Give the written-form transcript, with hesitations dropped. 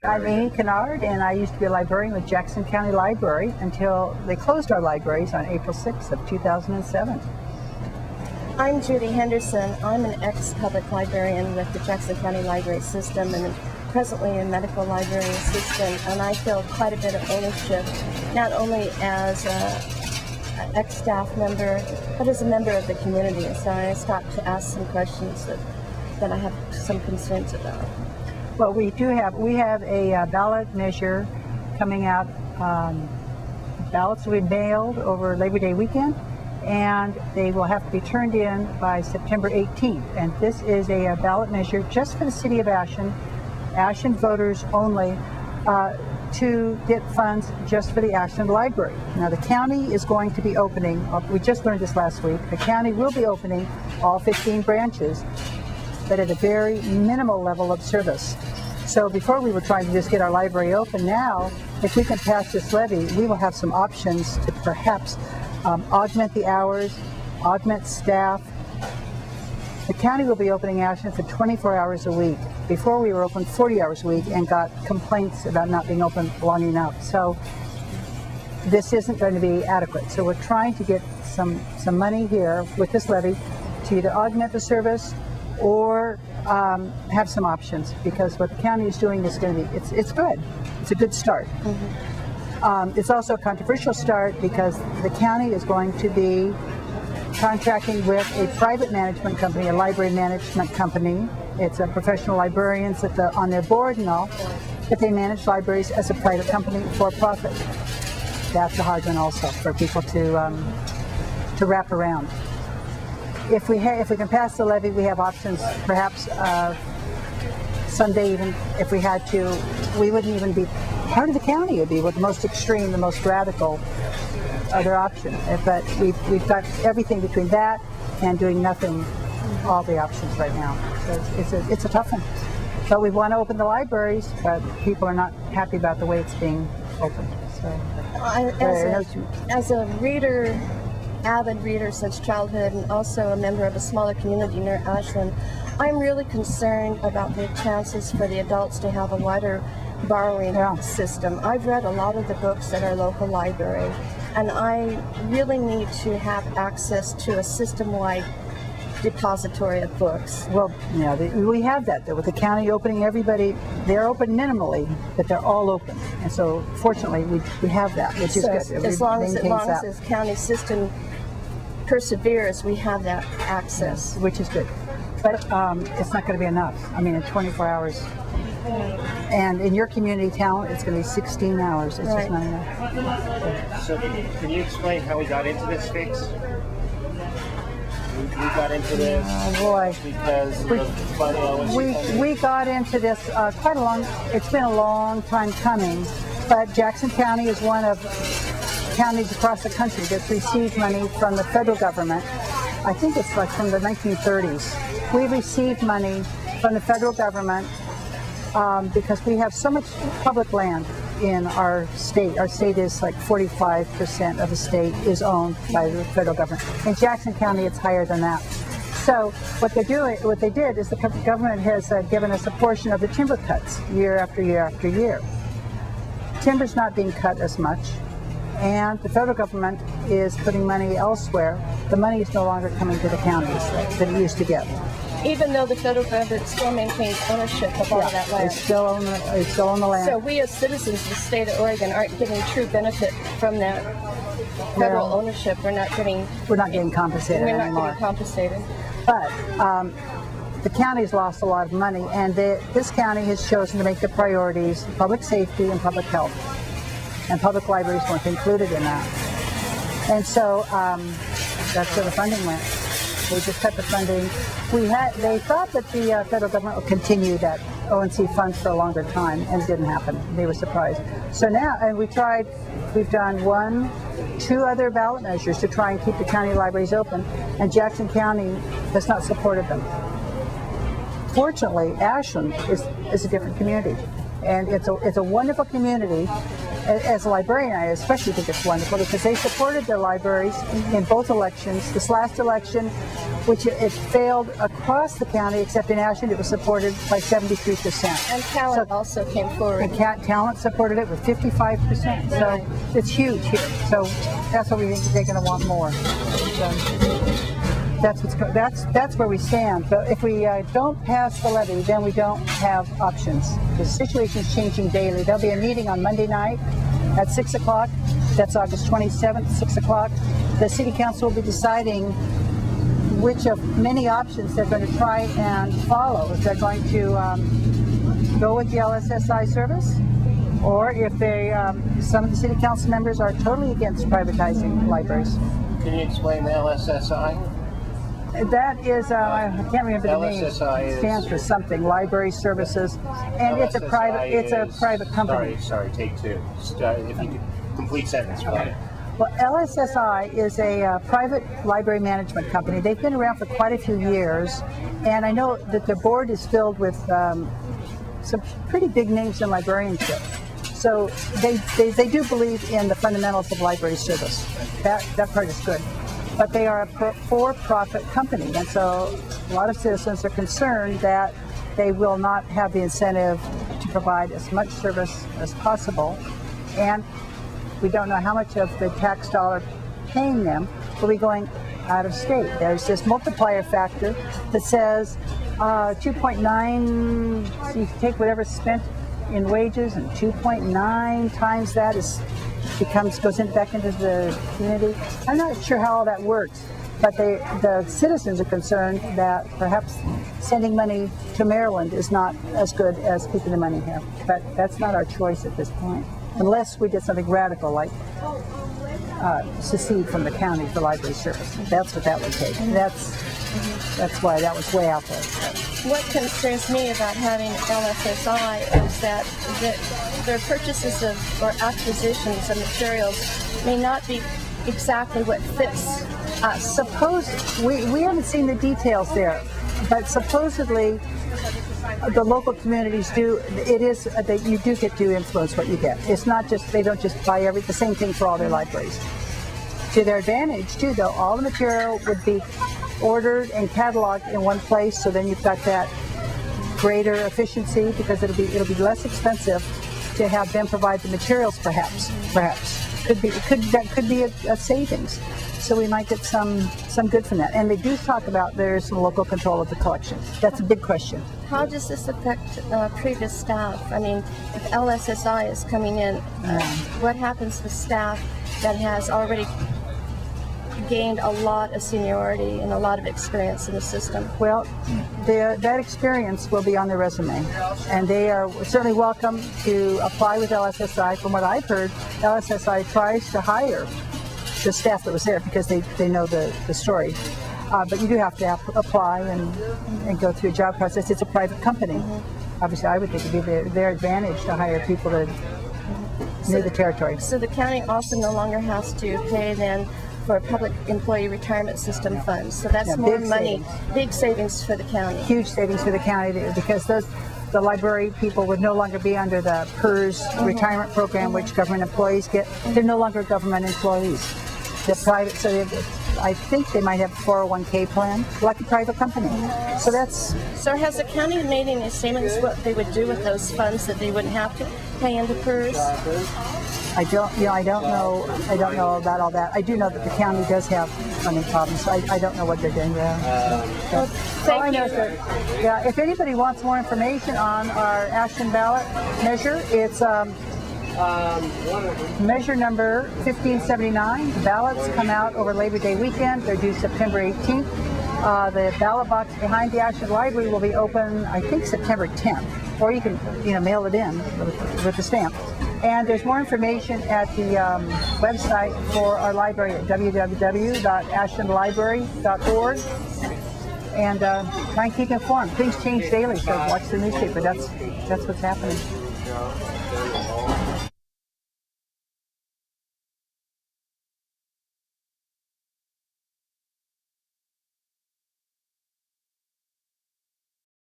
I'm Amy Kinard, and I used to be a librarian with Jackson County Library until they closed our libraries on April 6th of 2007. I'm Judy Henderson. I'm an ex-public librarian with the Jackson County Library System and presently a medical library assistant, and I feel quite a bit of ownership, not only as an ex-staff member, but as a member of the community. So I stopped to ask some questions that I have some concerns about. Well, we have a ballot measure coming out. Ballots will be mailed over Labor Day weekend, and they will have to be turned in by September 18th. And this is a ballot measure just for the city of Ashland voters only, to get funds just for the Ashland Library. Now, the county is going to be opening, we just learned this last week, the county will be opening all 15 branches, but at a very minimal level of service. So before we were trying to just get our library open. Now, if we can pass this levy, we will have some options to perhaps augment the hours, augment staff. The county will be opening Ashland for 24 hours a week. Before we were open 40 hours a week and got complaints about not being open long enough. So this isn't going to be adequate. So we're trying to get some money here with this levy to either augment the service or have some options, because what the county is doing is going to be, it's good. It's a good start. Mm-hmm. It's also a controversial start because the county is going to be contracting with a private management company, a library management company. It's a professional librarians on their board and all, but they manage libraries as a private company for profit. That's a hard one also for people to wrap around. If we can pass the levy, we have options. Perhaps someday, even if we had to, we wouldn't even be part of the county. It would be the most extreme, the most radical other option. But we've got everything between that and doing nothing. All the options right now. So it's a tough one. But we want to open the libraries, but people are not happy about the way it's being opened. So as a reader. Avid reader since childhood and also a member of a smaller community near Ashland, I'm really concerned about the chances for the adults to have a wider borrowing system. I've read a lot of the books at our local library, and I really need to have access to a system-wide depository of books. Well, yeah, we have that though. With the county opening, everybody, they're open minimally, but they're all open. And so fortunately we have that, which is good. As long as this county system perseveres, we have that access. Which is good. But it's not going to be enough. I mean, in 24 hours. And in your community town, it's going to be 16 hours. It's just not enough. So can you explain how we got into this fix? We got into this because we got into this it's been a long time coming, but Jackson County is one of counties across the country that's received money from the federal government. I think it's like from the 1930s. We received money from the federal government because we have so much public land in our state. Our state is like 45% of the state is owned by the federal government. In Jackson County, it's higher than that. So what they did is the government has given us a portion of the timber cuts year after year after year. Timber's not being cut as much, and the federal government is putting money elsewhere. The money is no longer coming to the counties that it used to get. Even though the federal government still maintains ownership of all of that land. They still own the land. So we as citizens of the state of Oregon aren't getting true benefit from that federal ownership. We're not getting compensated anymore. We're not getting compensated. But the county's lost a lot of money, and this county has chosen to make the priorities public safety and public health. And public libraries weren't included in that. And so that's where the funding went. We just cut the funding. They thought that the federal government would continue that O&C funds for a longer time, and it didn't happen. They were surprised. So now, and we've done 2 other ballot measures to try and keep the county libraries open, and Jackson County has not supported them. Fortunately, Ashland is a different community, and it's a wonderful community, as a librarian, I especially think it's wonderful because they supported their libraries in both elections. This last election, which it failed across the county, except in Ashland, it was supported by 73%. And talent also came forward. And talent supported it with 55%. So it's huge here. So that's what we think they're going to want more. So that's where we stand. But if we don't pass the levy, then we don't have options. The situation's changing daily. There'll be a meeting on Monday night at 6 o'clock. That's August 27th, 6 o'clock. The City Council will be deciding which of many options they're going to try and follow. If they're going to go with the LSSI service, or if they, some of the City Council members are totally against privatizing libraries. Can you explain the LSSI? That is, I can't remember the name. LSSI It stands for something, Library Services, and it's a private company. Sorry, take two. If you could complete sentence for that. Well, LSSI is a private library management company. They've been around for quite a few years, and I know that their board is filled with some pretty big names in librarianship. So they do believe in the fundamentals of library service. That part is good. But they are a for-profit company, and so a lot of citizens are concerned that they will not have the incentive to provide as much service as possible, and we don't know how much of the tax dollar paying them will be going out of state. There's this multiplier factor that says 2.9, so you take whatever's spent in wages, and 2.9 times that goes back into the community. I'm not sure how all that works, but the citizens are concerned that perhaps sending money to Maryland is not as good as keeping the money here. But that's not our choice at this point, unless we did something radical like secede from the county for library service. That's what that would take. That's why that was way out there. What concerns me about having LSSI is that their purchases or acquisitions of materials may not be exactly what fits us. We haven't seen the details there, but supposedly the local communities do. It is that you do get to influence what you get. It's not just they don't just buy the same thing for all their libraries. To their advantage too, though, all the material would be ordered and cataloged in one place, so then you've got that greater efficiency because it'll be less expensive to have them provide the materials. Perhaps that could be a savings. So we might get some good from that. And they do talk about there's some local control of the collection. That's a big question. How does this affect previous staff? I mean, if LSSI is coming in, what happens with staff that has already gained a lot of seniority and a lot of experience in the system? Well, that experience will be on their resume, and they are certainly welcome to apply with LSSI. From what I've heard, LSSI tries to hire the staff that was there because they know the story. But you do have to apply and go through a job process. It's a private company. Obviously, I would think it would be their advantage to hire people that know the territory. So the county also no longer has to pay then for public employee retirement system funds. So that's more money, big savings for the county. Huge savings for the county because the library people would no longer be under the PERS retirement program, which government employees get. They're no longer government employees. They're private, so I think they might have a 401k plan, like a private company. So that's. So has the county made any statements what they would do with those funds that they wouldn't have to pay into PERS? I don't know about all that. I do know that the county does have funding problems. So I don't know what they're doing there. Well, thank you. If anybody wants more information on our Ashland ballot measure, it's measure number 1579. The ballots come out over Labor Day weekend. They're due September 18th. The ballot box behind the Ashland Library will be open, I think, September 10th. Or you can, mail it in with the stamp. And there's more information at the website for our library at www.ashlandlibrary.org. And try and keep informed. Things change daily, so watch the newspaper. That's what's happening.